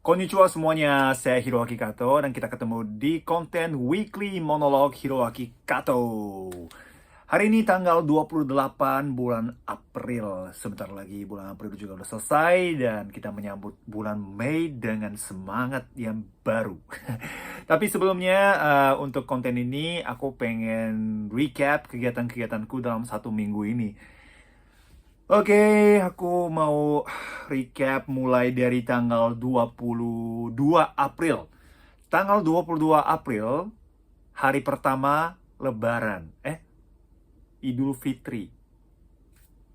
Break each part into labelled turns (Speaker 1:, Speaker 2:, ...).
Speaker 1: Konnichiwa semuanya, saya Hiroaki Kato dan kita ketemu di konten Weekly Monolog Hiroaki Kato. Hari ini tanggal 28 bulan April. Sebentar lagi bulan April juga udah selesai dan kita menyambut bulan Mei dengan semangat yang baru. Tapi sebelumnya untuk konten ini aku pengen recap kegiatan-kegiatanku dalam satu minggu ini. Oke, aku mau recap mulai dari tanggal 22 April. Tanggal 22 April, hari pertama Lebaran. Idul Fitri.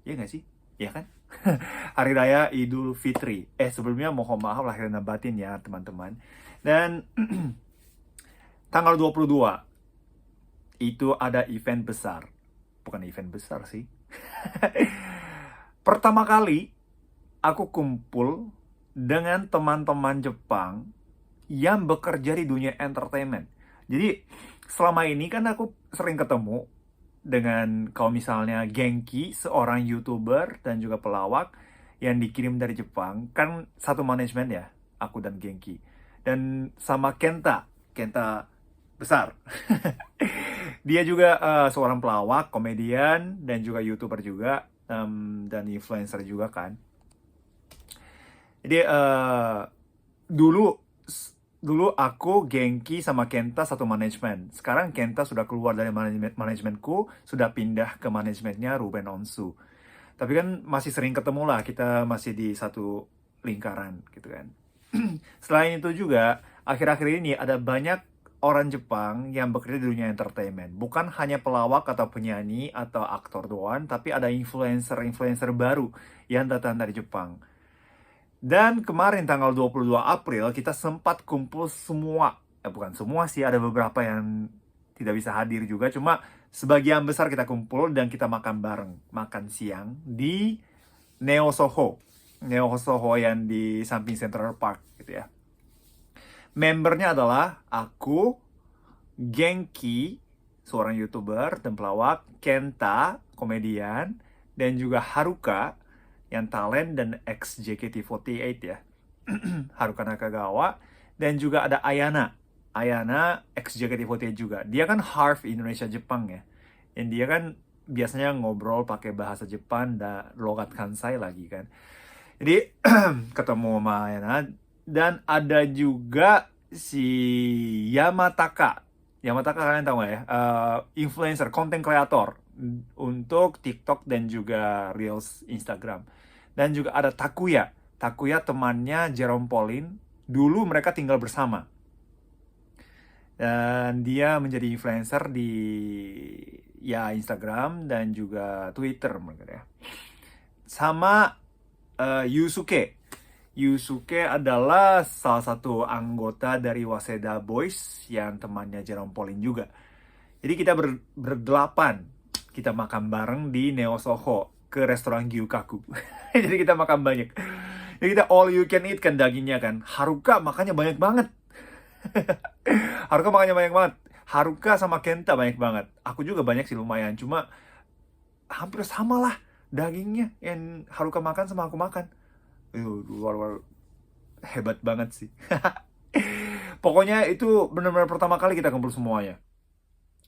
Speaker 1: Iya nggak sih? Iya kan? Hari Raya Idul Fitri. Sebelumnya mohon maaf lahir dan batin ya teman-teman. Dan tanggal 22 itu ada event besar. Bukan event besar sih. Pertama kali aku kumpul dengan teman-teman Jepang yang bekerja di dunia entertainment. Jadi selama ini kan aku sering ketemu dengan kalau misalnya Genki, seorang YouTuber dan juga pelawak yang dikirim dari Jepang, kan satu manajemen ya, aku dan Genki. Dan sama Kenta, Kenta besar. Dia juga seorang pelawak, komedian, dan juga YouTuber juga, dan influencer juga kan. Jadi dulu dulu aku Genki sama Kenta satu manajemen. Sekarang Kenta sudah keluar dari manajemenku, sudah pindah ke manajemennya Ruben Onsu. Tapi kan masih sering ketemu lah, kita masih di satu lingkaran gitu kan. Selain itu juga, akhir-akhir ini ada banyak orang Jepang yang bekerja di dunia entertainment. Bukan hanya pelawak atau penyanyi atau aktor doang, tapi ada influencer-influencer baru yang datang dari Jepang. Dan kemarin tanggal 22 April kita sempat kumpul semua. Bukan semua sih, ada beberapa yang tidak bisa hadir juga. Cuma sebagian besar kita kumpul dan kita makan bareng. Makan siang di Neo Soho. Neo Soho yang di samping Central Park gitu ya. Membernya adalah aku, Genki, seorang YouTuber dan pelawak, Kenta, komedian, dan juga Haruka, yang talent dan ex JKT48 ya. Haruka Nakagawa, dan juga ada Ayana. Ayana ex JKT48 juga. Dia kan half Indonesia Jepang ya. Dan dia kan biasanya ngobrol pakai bahasa Jepang dan logat Kansai lagi kan. Jadi ketemu sama Ayana, dan ada juga si Yamataka. Yamataka kalian tahu nggak ya? Influencer, content creator untuk TikTok dan juga Reels Instagram. Dan juga ada Takuya. Takuya temannya Jerome Pauline. Dulu mereka tinggal bersama. Dan dia menjadi influencer di ya Instagram dan juga Twitter mereka ya. Sama Yusuke. Yusuke adalah salah satu anggota dari Waseda Boys yang temannya Jerome Pauline juga. Jadi kita berdelapan, kita makan bareng di Neo Soho ke restoran Gyukaku. Jadi kita makan banyak. Jadi kita all you can eat kan dagingnya kan. Haruka makannya banyak banget. Haruka makannya banyak banget. Haruka sama Kenta banyak banget. Aku juga banyak sih lumayan. Cuma hampir sama lah dagingnya yang Haruka makan sama aku makan. Luar hebat banget sih. Pokoknya itu benar-benar pertama kali kita kumpul semuanya.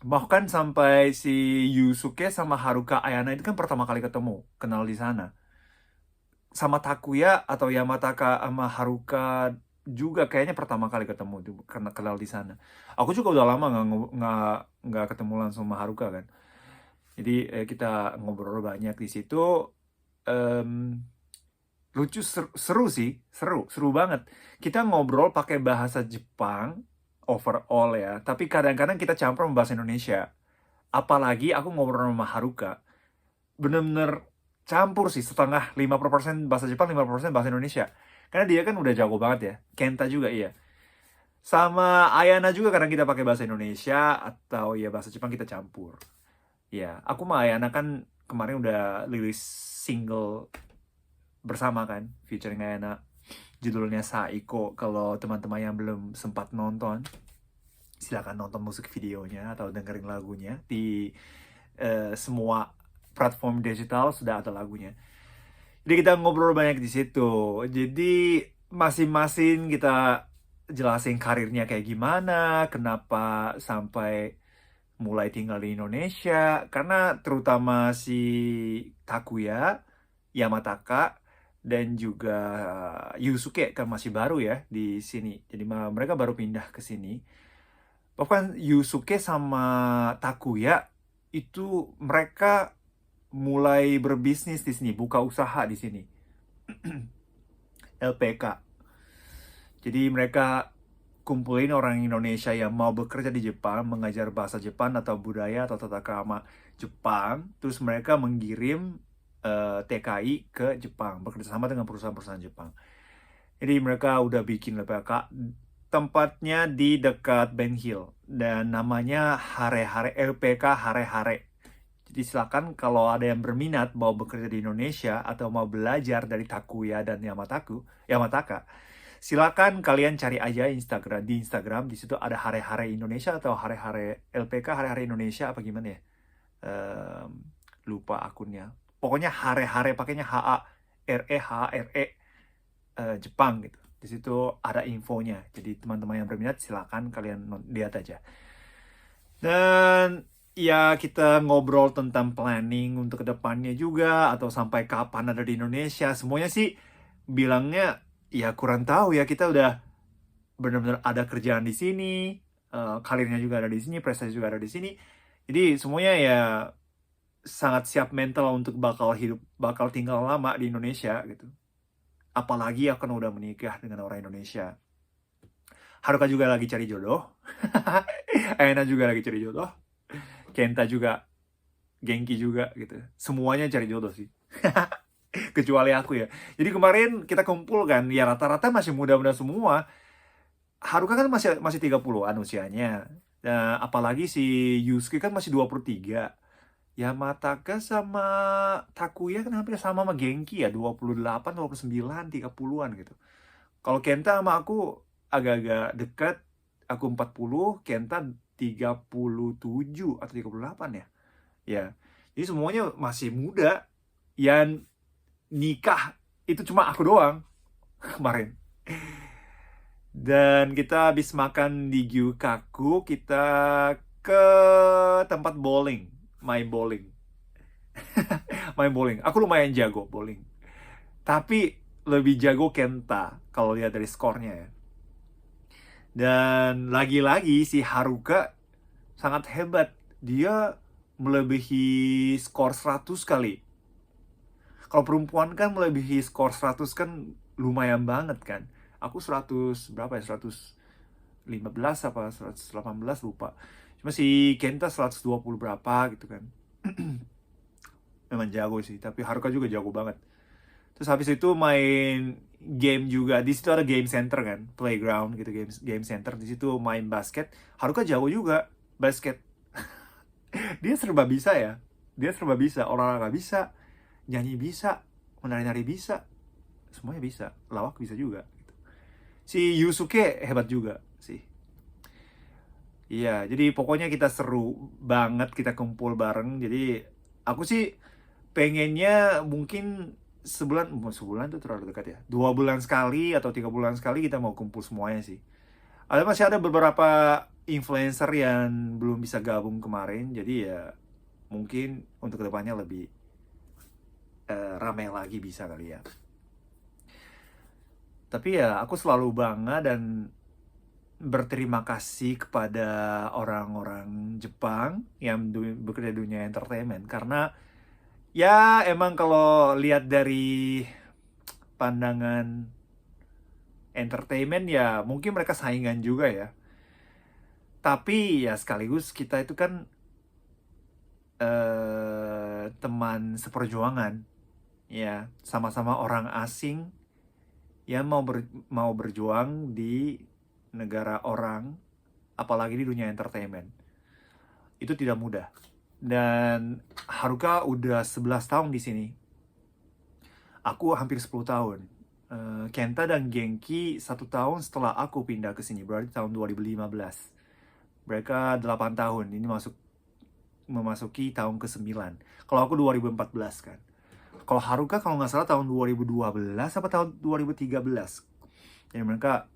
Speaker 1: Bahkan sampai si Yusuke sama Haruka Ayana itu kan pertama kali ketemu, kenal di sana. Sama Takuya atau Yamataka sama Haruka juga kayaknya pertama kali ketemu tuh, karena kenal di sana. Aku juga udah lama nggak ketemu langsung sama Haruka kan. Jadi kita ngobrol banyak di situ. Em, Lucu, seru sih, seru banget. Kita ngobrol pakai bahasa Jepang overall ya, tapi kadang-kadang kita campur sama bahasa Indonesia. Apalagi aku ngobrol sama Haruka, bener-bener campur sih, setengah, 50% bahasa Jepang, 50% bahasa Indonesia. Karena dia kan udah jago banget ya. Kenta juga iya. Sama Ayana juga kadang kita pakai bahasa Indonesia atau ya bahasa Jepang kita campur. Ya, aku sama Ayana kan kemarin udah rilis single bersama kan, featuring Ayana. Judulnya Saiko. Kalau teman-teman yang belum sempat nonton, silakan nonton musik videonya atau dengerin lagunya di semua platform digital sudah ada lagunya. Jadi kita ngobrol banyak di situ. Jadi masing-masing kita jelasin karirnya kayak gimana, kenapa sampai mulai tinggal di Indonesia. Karena terutama si Takuya, Yamataka, dan juga Yusuke kan masih baru ya di sini. Jadi mereka baru pindah ke sini. Bahkan Yusuke sama Takuya itu mereka mulai berbisnis di sini, buka usaha di sini. LPK. Jadi mereka kumpulin orang Indonesia yang mau bekerja di Jepang, mengajar bahasa Jepang atau budaya atau tata krama Jepang, terus mereka mengirim TKI ke Jepang, bekerjasama dengan perusahaan-perusahaan Jepang. Jadi mereka udah bikin LPK, tempatnya di dekat Ben Hill, dan namanya Hare-Hare, LPK Hare-Hare. Jadi silakan kalau ada yang berminat mau bekerja di Indonesia atau mau belajar dari Takuya dan Yamataka, silakan kalian cari aja di Instagram, di situ ada Hare-Hare Indonesia atau Hare-Hare LPK Hare-Hare Indonesia apa gimana ya? Lupa akunnya. Pokoknya Hare-Hare pakainya HARE Jepang gitu. Di situ ada infonya. Jadi teman-teman yang berminat silakan kalian lihat aja. Dan ya kita ngobrol tentang planning untuk kedepannya juga, atau sampai kapan ada di Indonesia. Semuanya sih bilangnya ya kurang tahu ya, kita udah benar-benar ada kerjaan di sini, karirnya juga ada di sini, prestasi juga ada di sini. Jadi semuanya ya sangat siap mental untuk bakal tinggal lama di Indonesia gitu. Apalagi akan udah menikah dengan orang Indonesia. Haruka juga lagi cari jodoh. Aena juga lagi cari jodoh. Kenta juga, Genki juga gitu. Semuanya cari jodoh sih. Kecuali aku ya. Jadi kemarin kita kumpul kan, ya rata-rata masih muda-muda semua. Haruka kan masih 30-an usianya. Nah, apalagi si Yusuke kan masih 23. Yamataka sama Takuya kan hampir sama Genki ya, 28, 29, 30-an gitu. Kalau Kenta sama aku agak-agak dekat, aku 40, Kenta 37 atau 38 ya. Ya. Jadi semuanya masih muda. Yang nikah itu cuma aku doang kemarin. Dan kita habis makan di Gyukaku, kita ke tempat bowling, main bowling. Main bowling. Aku lumayan jago bowling. Tapi lebih jago Kenta kalau lihat dari skornya ya. Dan lagi-lagi si Haruka sangat hebat. Dia melebihi skor 100 kali. Kalau perempuan kan melebihi skor 100 kan lumayan banget kan. Aku 100 berapa ya? 115 apa 118 lupa. Cuma si Kenta 120 berapa gitu kan. Memang jago sih, tapi Haruka juga jago banget. Terus habis itu main game juga. Di situ ada game center kan, playground gitu, game center. Di situ main basket. Haruka jago juga basket. Dia serba bisa ya. Dia serba bisa, olahraga bisa, nyanyi bisa, menari-nari bisa. Semuanya bisa. Lawak bisa juga gitu. Si Yusuke hebat juga sih. Iya, jadi pokoknya kita seru banget, kita kumpul bareng. Jadi aku sih pengennya mungkin sebulan tuh terlalu dekat ya. 2 bulan sekali atau 3 bulan sekali kita mau kumpul semuanya sih. Masih ada beberapa influencer yang belum bisa gabung kemarin, jadi ya mungkin untuk kedepannya lebih ramai lagi bisa kali ya. Tapi ya aku selalu bangga dan berterima kasih kepada orang-orang Jepang yang bekerja di dunia entertainment, karena ya emang kalau lihat dari pandangan entertainment ya mungkin mereka saingan juga ya. Tapi ya sekaligus kita itu kan teman seperjuangan ya, sama-sama orang asing yang mau berjuang di negara orang, apalagi di dunia entertainment. Itu tidak mudah. Dan Haruka udah 11 tahun di sini. Aku hampir 10 tahun. Kenta dan Genki 1 tahun setelah aku pindah ke sini, berarti tahun 2015. Mereka 8 tahun, ini memasuki tahun ke-9. Kalau aku 2014 kan. Kalau Haruka kalau nggak salah tahun 2012 apa tahun 2013. Jadi mereka,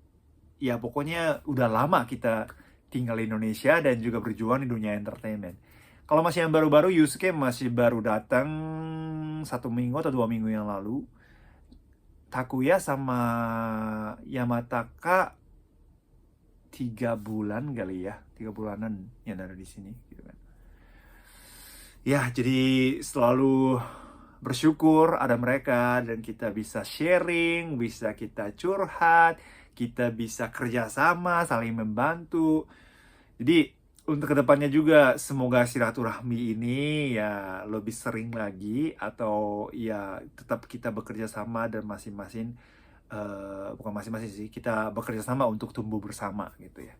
Speaker 1: ya pokoknya udah lama kita tinggal di Indonesia dan juga berjuang di dunia entertainment. Kalau masih yang baru-baru, Yusuke masih baru datang 1 minggu atau 2 minggu yang lalu. Takuya sama Yamataka 3 bulan kali ya, 3 bulanan yang ada di sini gitu kan. Ya, jadi selalu bersyukur ada mereka dan kita bisa sharing, bisa kita curhat, kita bisa kerjasama, saling membantu. Jadi untuk kedepannya juga semoga silaturahmi ini ya lebih sering lagi, atau ya tetap kita bekerja sama dan masing-masing, bukan masing-masing sih, kita bekerja sama untuk tumbuh bersama gitu ya.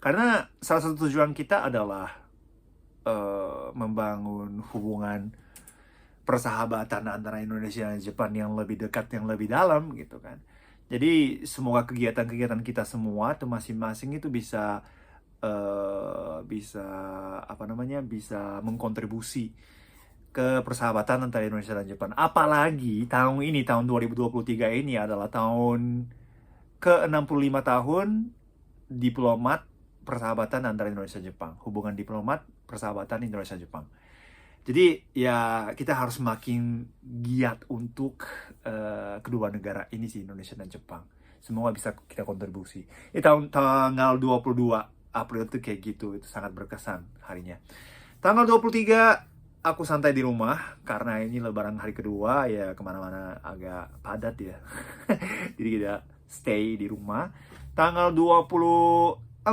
Speaker 1: Karena salah satu tujuan kita adalah membangun hubungan persahabatan antara Indonesia dan Jepang yang lebih dekat, yang lebih dalam gitu kan. Jadi semoga kegiatan-kegiatan kita semua tuh masing-masing itu bisa bisa apa namanya, bisa mengkontribusi ke persahabatan antara Indonesia dan Jepang. Apalagi tahun ini, tahun 2023 ini adalah tahun ke-65 tahun diplomat persahabatan antara Indonesia dan Jepang. Hubungan diplomat persahabatan Indonesia dan Jepang. Jadi ya kita harus makin giat untuk kedua negara ini sih, Indonesia dan Jepang. Semoga bisa kita kontribusi. Tanggal 22 April tuh kayak gitu, itu sangat berkesan harinya. Tanggal 23 aku santai di rumah karena ini lebaran hari kedua ya, kemana-mana agak padat ya. Jadi kita stay di rumah. Tanggal 24,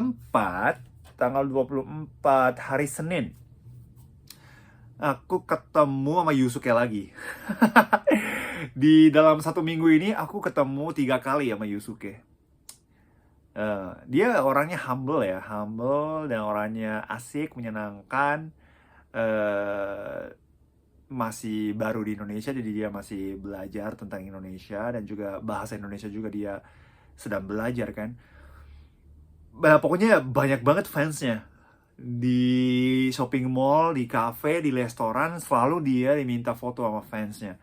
Speaker 1: hari Senin, aku ketemu sama Yusuke lagi. Di dalam 1 minggu ini aku ketemu 3 kali sama Yusuke. Dia orangnya humble ya, humble dan orangnya asik, menyenangkan. Masih baru di Indonesia, jadi dia masih belajar tentang Indonesia dan juga bahasa Indonesia juga dia sedang belajar kan. Pokoknya banyak banget fansnya. Di shopping mall, di cafe, di restoran, selalu dia diminta foto sama fansnya.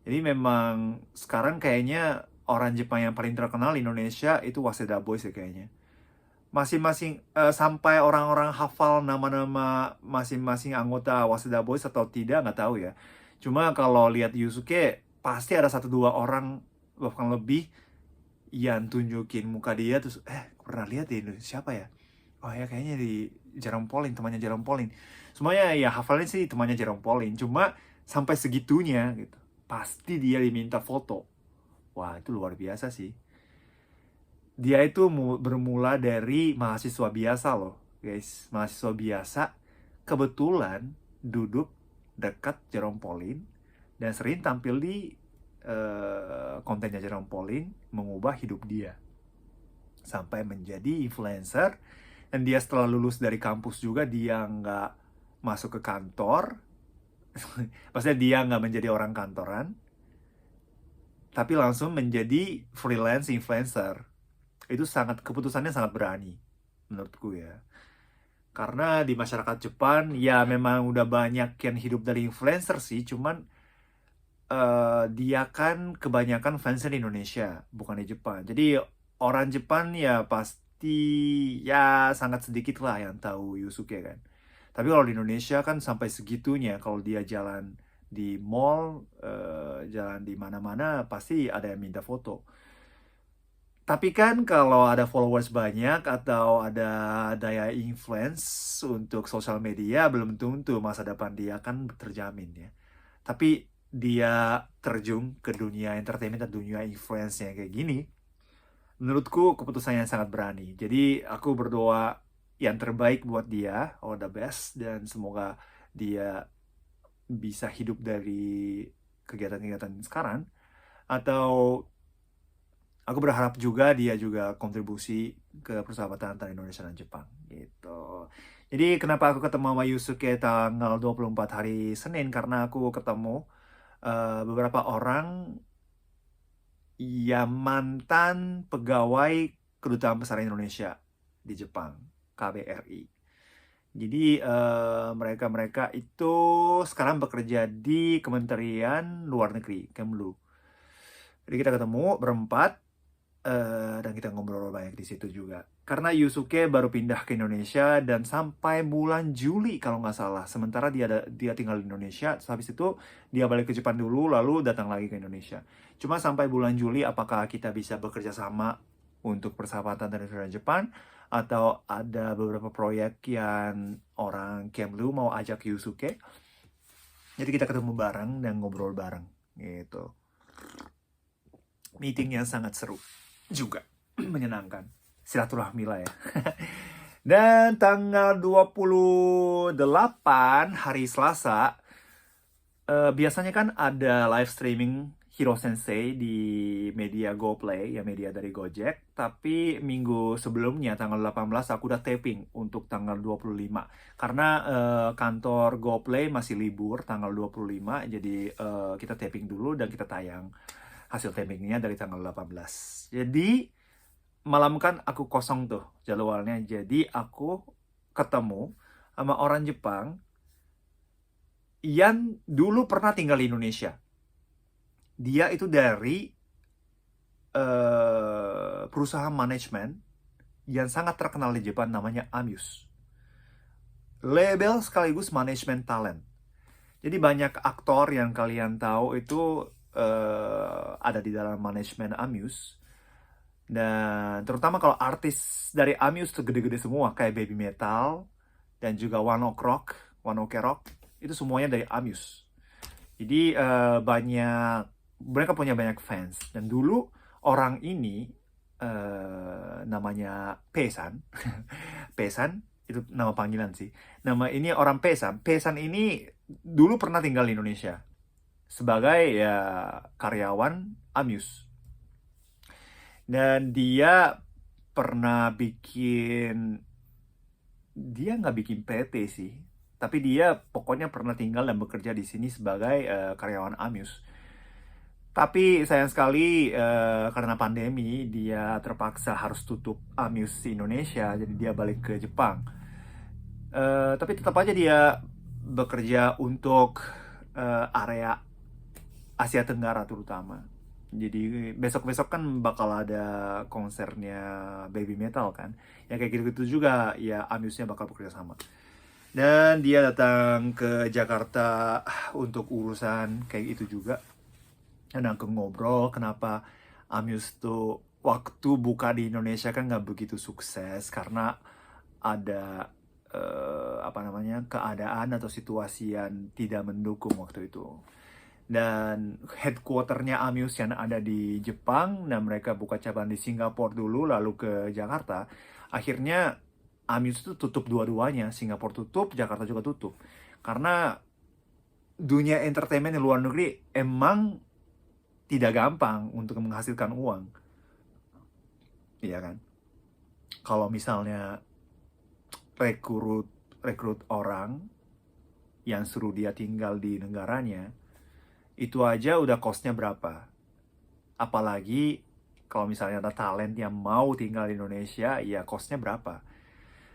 Speaker 1: Jadi memang sekarang kayaknya orang Jepang yang paling terkenal di Indonesia itu Waseda Boys ya kayaknya. Masing-masing sampai orang-orang hafal nama-nama masing-masing anggota Waseda Boys atau tidak, nggak tahu ya. Cuma kalau lihat Yusuke, pasti ada 1-2 orang bahkan lebih yang tunjukin muka dia, terus pernah lihat di Indonesia siapa ya? Oh ya, kayaknya di Jerome Pauline, temannya Jerome Pauline. Semuanya ya hafalin sih temannya Jerome Pauline. Cuma sampai segitunya gitu. Pasti dia diminta foto. Wah, itu luar biasa sih. Dia itu bermula dari mahasiswa biasa loh, guys. Mahasiswa biasa kebetulan duduk dekat Jerome Pauline dan sering tampil di kontennya Jerome Pauline, mengubah hidup dia sampai menjadi influencer. Dan dia setelah lulus dari kampus juga dia nggak masuk ke kantor. Maksudnya dia nggak menjadi orang kantoran, tapi langsung menjadi freelance influencer. Itu keputusannya sangat berani menurutku ya. Karena di masyarakat Jepang ya memang udah banyak yang hidup dari influencer sih, cuman dia kan kebanyakan fansnya di Indonesia, bukan di Jepang. Jadi orang Jepang ya pasti ya sangat sedikit lah yang tahu Yusuke kan. Tapi kalau di Indonesia kan sampai segitunya, kalau dia jalan di mall, jalan di mana-mana, pasti ada yang minta foto. Tapi kan kalau ada followers banyak atau ada daya influence untuk sosial media, belum tentu masa depan dia kan terjamin ya. Tapi dia terjun ke dunia entertainment dan dunia influence yang kayak gini, menurutku keputusan yang sangat berani. Jadi aku berdoa yang terbaik buat dia, all the best, dan semoga dia bisa hidup dari kegiatan-kegiatan sekarang. Atau aku berharap juga dia juga kontribusi ke persahabatan antara Indonesia dan Jepang gitu. Jadi kenapa aku ketemu sama Yusuke tanggal 24 hari Senin, karena aku ketemu beberapa orang yang mantan pegawai Kedutaan Besar Indonesia di Jepang, KBRI. Jadi mereka itu sekarang bekerja di Kementerian Luar Negeri, Kemlu. Jadi kita ketemu berempat. Dan kita ngobrol banyak di situ juga. Karena Yusuke baru pindah ke Indonesia dan sampai bulan Juli kalau nggak salah. Sementara dia tinggal di Indonesia, terus habis itu dia balik ke Jepang dulu, lalu datang lagi ke Indonesia. Cuma sampai bulan Juli, apakah kita bisa bekerja sama untuk persahabatan dan saudara Jepang? Atau ada beberapa proyek yang orang Kemlu mau ajak Yusuke? Jadi kita ketemu bareng dan ngobrol bareng gitu. Meetingnya sangat seru juga, menyenangkan, silaturahmi lah ya. Dan tanggal 28 hari Selasa, biasanya kan ada live streaming Hiro Sensei di media GoPlay, ya media dari Gojek. Tapi minggu sebelumnya, tanggal 18, aku udah taping untuk tanggal 25. Karena kantor GoPlay masih libur tanggal 25, jadi kita taping dulu dan kita tayang hasil tapingnya dari tanggal 18. Jadi malam kan aku kosong tuh jadwalnya. Jadi aku ketemu sama orang Jepang yang dulu pernah tinggal di Indonesia. Dia itu dari perusahaan manajemen yang sangat terkenal di Jepang, namanya Amuse. Label sekaligus manajemen talent. Jadi banyak aktor yang kalian tahu itu ada di dalam manajemen Amuse. Dan terutama kalau artis dari Amuse tuh gede-gede semua, kayak Baby Metal dan juga One Ok Rock, itu semuanya dari Amuse. Jadi mereka punya banyak fans. Dan dulu orang ini namanya Pesan. Pesan itu nama panggilan sih. Nama ini orang Pesan. Pesan ini dulu pernah tinggal di Indonesia sebagai ya karyawan Amuse. Dan dia nggak bikin PT sih, tapi dia pokoknya pernah tinggal dan bekerja di sini sebagai karyawan Amuse. Tapi sayang sekali karena pandemi dia terpaksa harus tutup Amuse di Indonesia, jadi dia balik ke Jepang. Tapi tetap aja dia bekerja untuk area Asia Tenggara terutama. Jadi besok-besok kan bakal ada konsernya Baby Metal kan. Ya kayak gitu-gitu juga ya Amuse-nya bakal bekerja sama. Dan dia datang ke Jakarta untuk urusan kayak itu juga. Dan aku ngobrol kenapa Amuse tuh waktu buka di Indonesia kan nggak begitu sukses karena ada keadaan atau situasi yang tidak mendukung waktu itu. Dan headquarternya Amuse yang ada di Jepang, dan mereka buka cabang di Singapura dulu lalu ke Jakarta. Akhirnya Amuse itu tutup dua-duanya, Singapura tutup, Jakarta juga tutup, karena dunia entertainment di luar negeri emang tidak gampang untuk menghasilkan uang, iya kan? Kalau misalnya rekrut orang yang suruh dia tinggal di negaranya, itu aja udah cost-nya berapa. Apalagi kalau misalnya ada talent yang mau tinggal di Indonesia, ya cost-nya berapa.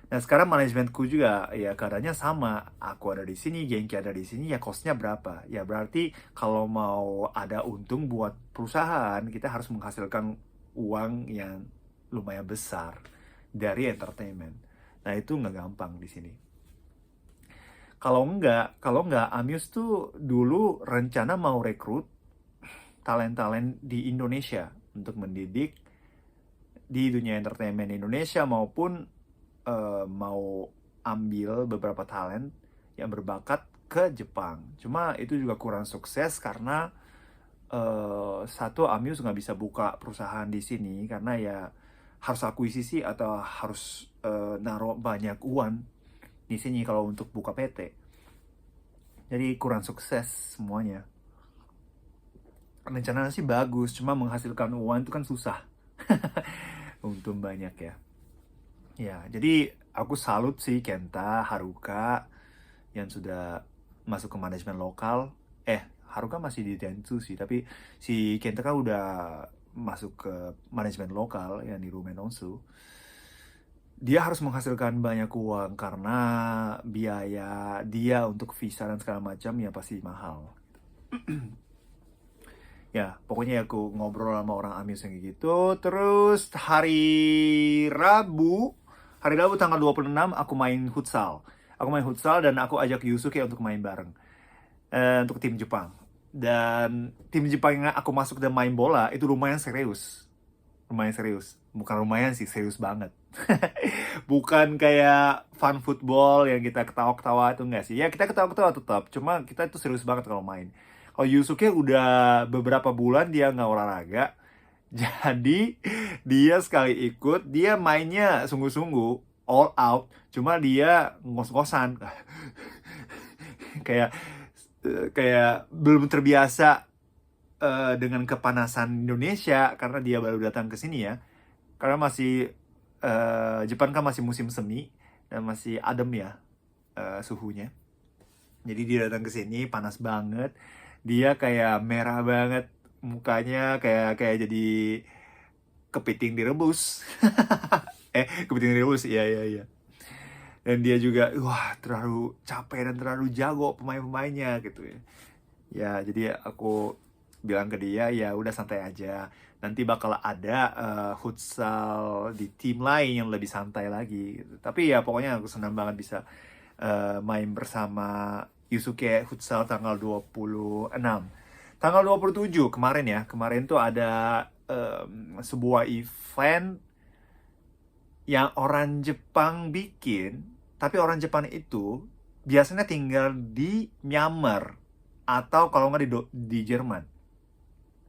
Speaker 1: Nah sekarang manajemenku juga ya keadaannya sama. Aku ada di sini, Genki ada di sini, ya cost-nya berapa. Ya berarti kalau mau ada untung buat perusahaan, kita harus menghasilkan uang yang lumayan besar dari entertainment. Nah itu nggak gampang di sini. Kalau nggak Amuse tuh dulu rencana mau rekrut talent-talent di Indonesia untuk mendidik di dunia entertainment Indonesia, maupun mau ambil beberapa talent yang berbakat ke Jepang. Cuma itu juga kurang sukses karena satu, Amuse nggak bisa buka perusahaan di sini karena ya harus akuisisi atau harus naruh banyak uang di sini kalau untuk buka PT. Jadi kurang sukses semuanya. Rencananya sih bagus, cuma menghasilkan uang itu kan susah. Untung banyak ya. Ya, jadi aku salut sih Kenta, Haruka yang sudah masuk ke manajemen lokal. Haruka masih di Dentsu sih, tapi si Kenta kan udah masuk ke manajemen lokal yang di Rumen Onsu. Dia harus menghasilkan banyak uang karena biaya dia untuk visa dan segala macam ya pasti mahal. Ya, pokoknya aku ngobrol sama orang Amis yang gitu. Terus hari Rabu tanggal 26 aku main futsal. Aku main futsal dan aku ajak Yusuke untuk main bareng. Untuk tim Jepang. Dan tim Jepang yang aku masuk dan main bola itu lumayan serius. Lumayan serius. Bukan lumayan sih, serius banget. Bukan kayak fun football yang kita ketawa-ketawa itu enggak sih. Ya kita ketawa-ketawa tetap. Cuma kita itu serius banget kalau main. Kalau Yusuke udah beberapa bulan dia nggak olahraga. Jadi dia sekali ikut, dia mainnya sungguh-sungguh, all out. Cuma dia ngos-ngosan. kayak kayak belum terbiasa dengan kepanasan Indonesia karena dia baru datang ke sini ya. Karena masih Jepang kan masih musim semi dan masih adem ya suhunya. Jadi dia datang ke sini panas banget. Dia kayak merah banget mukanya kayak kayak jadi kepiting direbus. Kepiting direbus. Iya iya iya. Dan dia juga wah terlalu capek dan terlalu jago pemain-pemainnya gitu ya. Ya, jadi aku bilang ke dia, ya udah santai aja. Nanti bakal ada futsal di tim lain yang lebih santai lagi. Gitu. Tapi ya pokoknya aku senang banget bisa main bersama Yusuke futsal tanggal 26. Tanggal 27 kemarin ya. Kemarin tuh ada sebuah event yang orang Jepang bikin. Tapi orang Jepang itu biasanya tinggal di Myanmar atau kalau nggak di Jerman.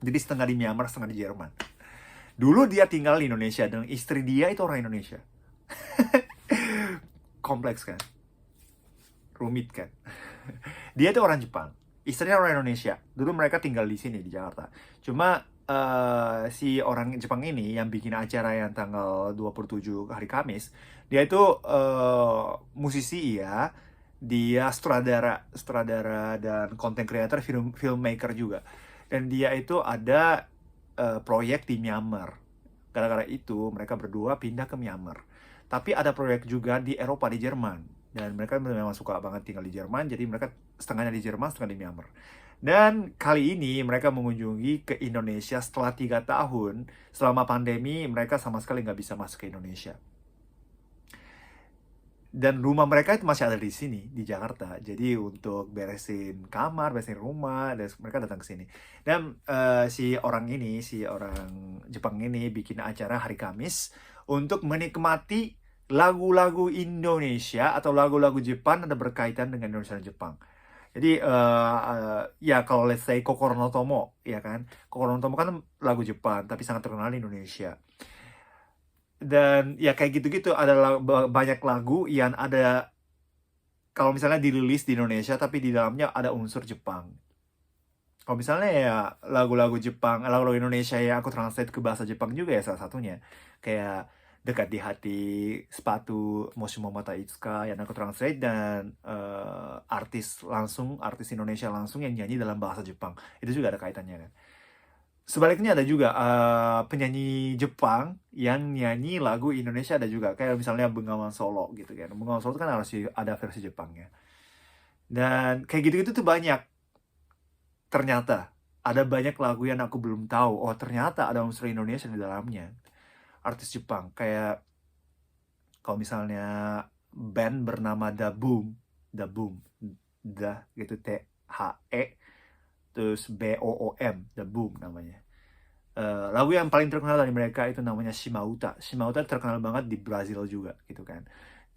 Speaker 1: Jadi setengah di Myanmar, setengah di Jerman. Dulu dia tinggal di Indonesia dan istri dia itu orang Indonesia. Kompleks kan? Rumit kan? Dia itu orang Jepang, istrinya orang Indonesia. Dulu mereka tinggal di sini di Jakarta. Cuma si orang Jepang ini yang bikin acara yang tanggal 27 hari Kamis, dia itu musisi ya. Dia sutradara dan content creator, filmmaker juga. Dan dia itu ada proyek di Myanmar. Gara-gara itu mereka berdua pindah ke Myanmar. Tapi ada proyek juga di Eropa, di Jerman. Dan mereka memang suka banget tinggal di Jerman. Jadi mereka setengahnya di Jerman, setengah di Myanmar. Dan kali ini mereka mengunjungi ke Indonesia setelah 3 tahun. Selama pandemi mereka sama sekali nggak bisa masuk ke Indonesia. Dan rumah mereka itu masih ada di sini, di Jakarta. Jadi untuk beresin kamar, beresin rumah, dan mereka datang ke sini. Dan si orang Jepang ini bikin acara hari Kamis untuk menikmati lagu-lagu Indonesia atau lagu-lagu Jepang ada berkaitan dengan Indonesia dan Jepang. Jadi ya kalau let's say Kokoro no Tomo, ya kan? Kokoro no Tomo kan lagu Jepang, tapi sangat terkenal di Indonesia. Dan ya kayak gitu-gitu ada banyak lagu yang ada kalau misalnya dirilis di Indonesia tapi di dalamnya ada unsur Jepang. Kalau misalnya ya lagu-lagu Jepang, lagu-lagu Indonesia ya aku translate ke bahasa Jepang juga ya salah satunya. Kayak Dekat di Hati, Sepatu, Moshimo Mata Itsuka yang aku translate dan artis Indonesia langsung yang nyanyi dalam bahasa Jepang. Itu juga ada kaitannya kan. Sebaliknya ada juga penyanyi Jepang yang nyanyi lagu Indonesia ada juga. Kayak misalnya Bengawan Solo gitu kan. Bengawan Solo kan harus ada versi Jepangnya. Dan kayak gitu-gitu tuh banyak. Ternyata ada banyak lagu yang aku belum tahu. Oh ternyata ada unsur Indonesia di dalamnya. Artis Jepang. Kayak kalau misalnya band bernama Da Boom. Gitu THE. Terus BOOM, The Boom namanya. Lagu yang paling terkenal dari mereka itu namanya Shimauta. Shimauta terkenal banget di Brazil juga gitu kan.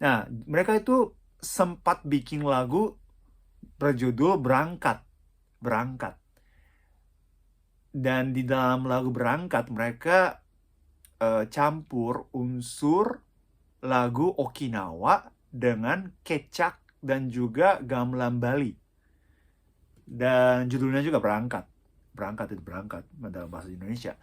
Speaker 1: Nah, mereka itu sempat bikin lagu berjudul Berangkat. Berangkat. Dan di dalam lagu Berangkat mereka campur unsur lagu Okinawa dengan kecak dan juga gamelan Bali. Dan judulnya juga Berangkat itu berangkat dalam bahasa Indonesia.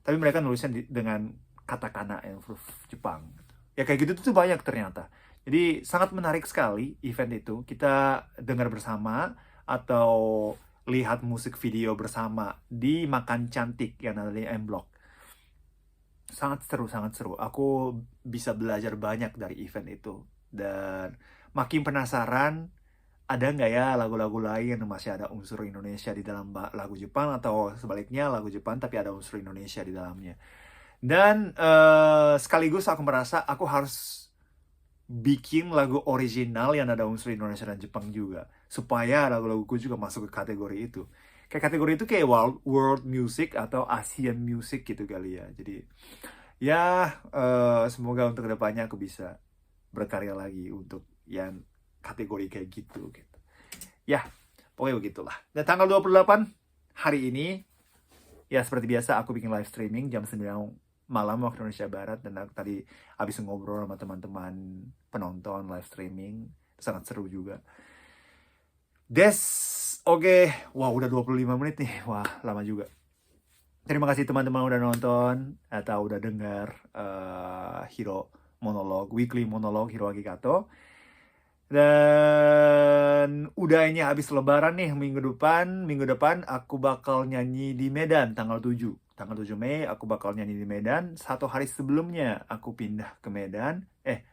Speaker 1: Tapi mereka nulisnya dengan katakana yang huruf Jepang. Ya kayak gitu tuh banyak ternyata. Jadi sangat menarik sekali event itu. Kita dengar bersama atau lihat musik video bersama di Makan Cantik yang ada di M Block. Sangat seru. Aku bisa belajar banyak dari event itu. Dan makin penasaran ada nggak ya lagu-lagu lain yang masih ada unsur Indonesia di dalam lagu Jepang, atau sebaliknya lagu Jepang tapi ada unsur Indonesia di dalamnya. Dan sekaligus aku merasa aku harus bikin lagu original yang ada unsur Indonesia dan Jepang juga, supaya lagu-laguku juga masuk ke kategori itu. Kayak kategori itu kayak world music atau Asian music gitu kali ya. Jadi ya semoga untuk kedepannya aku bisa berkarya lagi untuk yang kategori kayak gitu. Ya, pokoknya begitulah. Dan tanggal 28 hari ini, ya seperti biasa aku bikin live streaming jam 9 malam waktu Indonesia Barat. Dan aku tadi habis ngobrol sama teman-teman penonton live streaming. Sangat seru juga. Oke. Wah, udah 25 menit nih. Wah, lama juga. Terima kasih teman-teman udah nonton atau udah dengar weekly monolog Hiroaki Kato. Dan udah ini habis lebaran nih, minggu depan aku bakal nyanyi di Medan tanggal 7 Mei aku bakal nyanyi di Medan. 1 hari sebelumnya aku pindah ke Medan,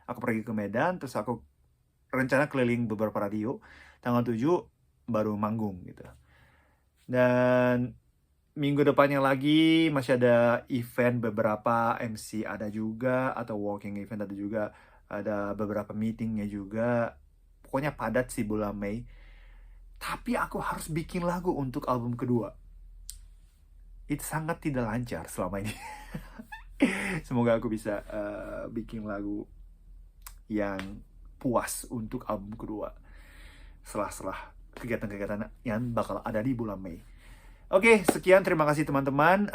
Speaker 1: aku pergi ke Medan, terus aku rencana keliling beberapa radio. Tanggal 7 baru manggung gitu. Dan minggu depannya lagi masih ada event, beberapa MC ada juga, atau walking event ada juga, ada beberapa meetingnya juga. Pokoknya padat sih bulan Mei. Tapi aku harus bikin lagu untuk album kedua. Itu sangat tidak lancar selama ini. Semoga aku bisa bikin lagu yang puas untuk album kedua setelah kegiatan-kegiatan yang bakal ada di bulan Mei. Oke, sekian, terima kasih teman-teman.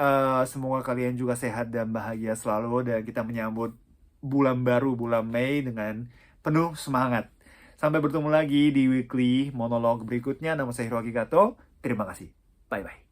Speaker 1: Semoga kalian juga sehat dan bahagia selalu, dan kita menyambut bulan baru, bulan Mei, dengan penuh semangat. Sampai bertemu lagi di weekly monolog berikutnya. Nama saya Hiroaki Kato. Terima kasih. Bye-bye.